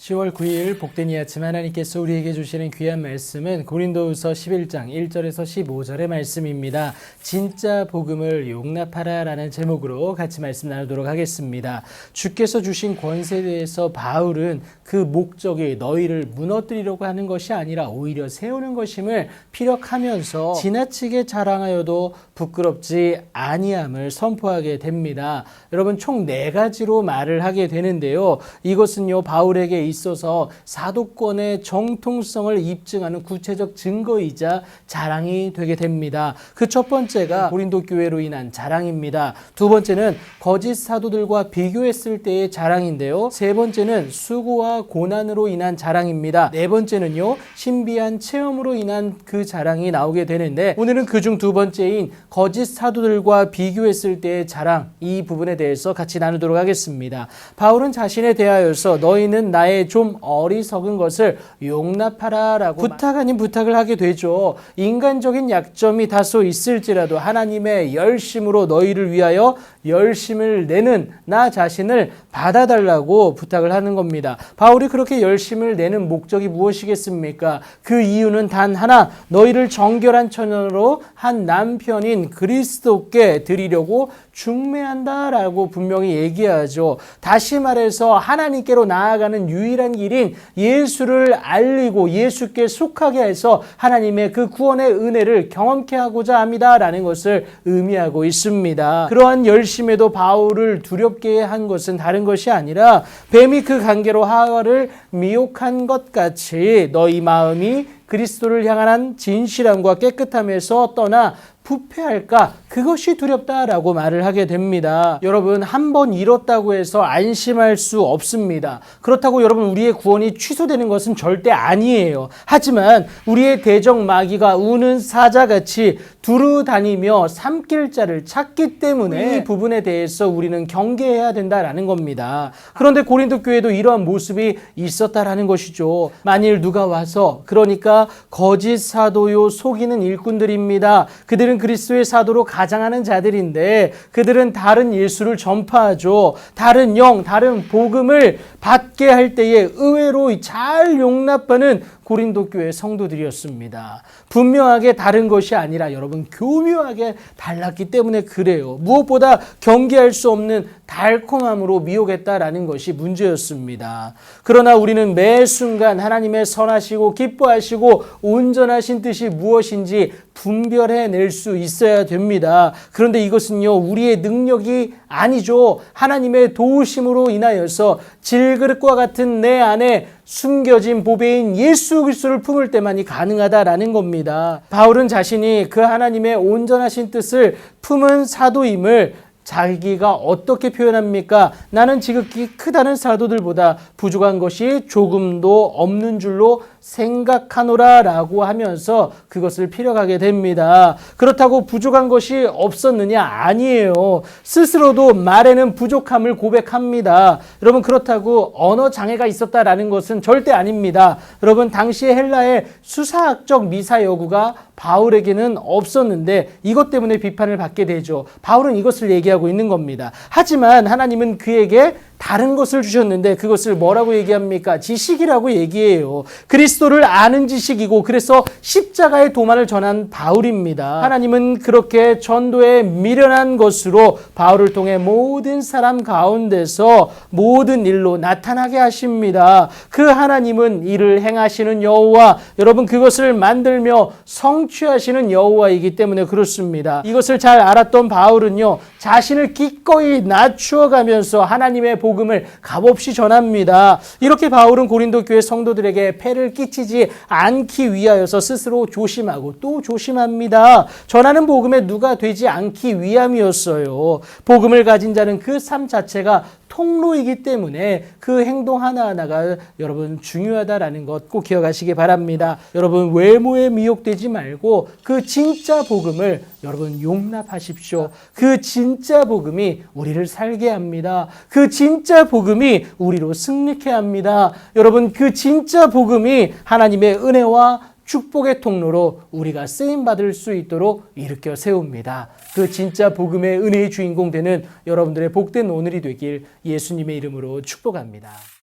10월 9일 복된 이 아침 하나님께서 우리에게 주시는 귀한 말씀은 고린도후서 11장 1절에서 15절의 말씀입니다. 진짜 복음을 용납하라 라는 제목으로 같이 말씀 나누도록 하겠습니다. 주께서 주신 권세에 대해서 바울은 그 목적이 너희를 무너뜨리려고 하는 것이 아니라 오히려 세우는 것임을 피력하면서 지나치게 자랑하여도 부끄럽지 아니함을 선포하게 됩니다. 여러분 총 4가지로 말을 하게 되는데요. 이것은요 바울에게 있어서 사도권의 정통성을 입증하는 구체적 증거이자 자랑이 되게 됩니다. 그 첫 번째가 고린도 교회로 인한 자랑입니다. 두 번째는 거짓 사도들과 비교했을 때의 자랑인데요. 세 번째는 수고와 고난으로 인한 자랑입니다. 네 번째는요 신비한 체험으로 인한 그 자랑이 나오게 되는데, 오늘은 그중 두 번째인 거짓 사도들과 비교했을 때의 자랑, 이 부분에 대해서 같이 나누도록 하겠습니다. 바울은 자신에 대하여서 너희는 나의 좀 어리석은 것을 용납하라 라고 부탁 아닌 부탁을 하게 되죠. 인간적인 약점이 다소 있을지라도 하나님의 열심으로 너희를 위하여 열심을 내는 나 자신을 받아달라고 부탁을 하는 겁니다. 바울이 그렇게 열심을 내는 목적이 무엇이겠습니까? 그 이유는 단 하나, 너희를 정결한 처녀로 한 남편인 그리스도께 드리려고 중매한다라고 분명히 얘기하죠. 다시 말해서 하나님께로 나아가는 유일한 길인 예수를 알리고 예수께 속하게 해서 하나님의 그 구원의 은혜를 경험케 하고자 합니다라는 것을 의미하고 있습니다. 그러한 열심에도 바울을 두렵게 한 것은 다른 것이 아니라 뱀이 그 관계로 하와를 미혹한 것 같이 너희 마음이 그리스도를 향한 진실함과 깨끗함에서 떠나 부패할까? 그것이 두렵다라고 말을 하게 됩니다. 여러분, 한 번 잃었다고 해서 안심할 수 없습니다. 그렇다고 여러분 우리의 구원이 취소되는 것은 절대 아니에요. 하지만 우리의 대적 마귀가 우는 사자같이 두루 다니며 삼킬 자를 찾기 때문에 이 부분에 대해서 우리는 경계해야 된다라는 겁니다. 그런데 고린도 교회도 이러한 모습이 있었다라는 것이죠. 만일 누가 와서, 그러니까 거짓 사도요 속이는 일꾼들입니다. 그들은 그리스도의 사도로 가장하는 자들인데 그들은 다른 예수를 전파하죠. 다른 영, 다른 복음을 받게 할 때에 의외로 잘 용납하는 고린도 교회 성도들이었습니다. 분명하게 다른 것이 아니라 여러분 교묘하게 달랐기 때문에 그래요. 무엇보다 경계할 수 없는 달콤함으로 미혹했다라는 것이 문제였습니다. 그러나 우리는 매 순간 하나님의 선하시고 기뻐하시고 온전하신 뜻이 무엇인지 분별해낼 수 있어야 됩니다. 그런데 이것은요 우리의 능력이 아니죠. 하나님의 도우심으로 인하여서 질그릇과 같은 내 안에 숨겨진 보배인 예수 그리스도를 품을 때만이 가능하다라는 겁니다. 바울은 자신이 그 하나님의 온전하신 뜻을 품은 사도임을 자기가 어떻게 표현합니까? 나는 지극히 크다는 사도들보다 부족한 것이 조금도 없는 줄로 생각하노라 라고 하면서 그것을 피력하게 됩니다. 그렇다고 부족한 것이 없었느냐? 아니에요. 스스로도 말에는 부족함을 고백합니다. 여러분, 그렇다고 언어 장애가 있었다라는 것은 절대 아닙니다. 여러분, 당시의 헬라의 수사학적 미사 여구가 바울에게는 없었는데 이것 때문에 비판을 받게 되죠. 바울은 이것을 얘기하고 있는 겁니다. 하지만 하나님은 그에게 다른 것을 주셨는데 그것을 뭐라고 얘기합니까? 지식이라고 얘기해요. 그리스도를 아는 지식이고, 그래서 십자가의 도만을 전한 바울입니다. 하나님은 그렇게 전도에 미련한 것으로 바울을 통해 모든 사람 가운데서 모든 일로 나타나게 하십니다. 그 하나님은 이를 행하시는 여호와, 여러분 그것을 만들며 성취하시는 여호와이기 때문에 그렇습니다. 이것을 잘 알았던 바울은요 자신을 기꺼이 낮추어가면서 하나님의 복음을 값없이 전합니다. 이렇게 바울은 고린도 교회 성도들에게 폐를 끼치지 않기 위하여서 스스로 조심하고 또 조심합니다. 전하는 복음에 누가 되지 않기 위함이었어요. 복음을 가진 자는 그 삶 자체가 통로이기 때문에 그 행동 하나하나가 여러분 중요하다라는 것 꼭 기억하시기 바랍니다. 여러분 외모에 미혹되지 말고 그 진짜 복음을 여러분 용납하십시오. 그 진짜 복음이 우리를 살게 합니다. 그 진짜 복음이 우리로 승리케 합니다. 여러분 그 진짜 복음이 하나님의 은혜와 축복의 통로로 우리가 쓰임받을 수 있도록 일으켜 세웁니다. 그 진짜 복음의 은혜의 주인공 되는 여러분들의 복된 오늘이 되길 예수님의 이름으로 축복합니다.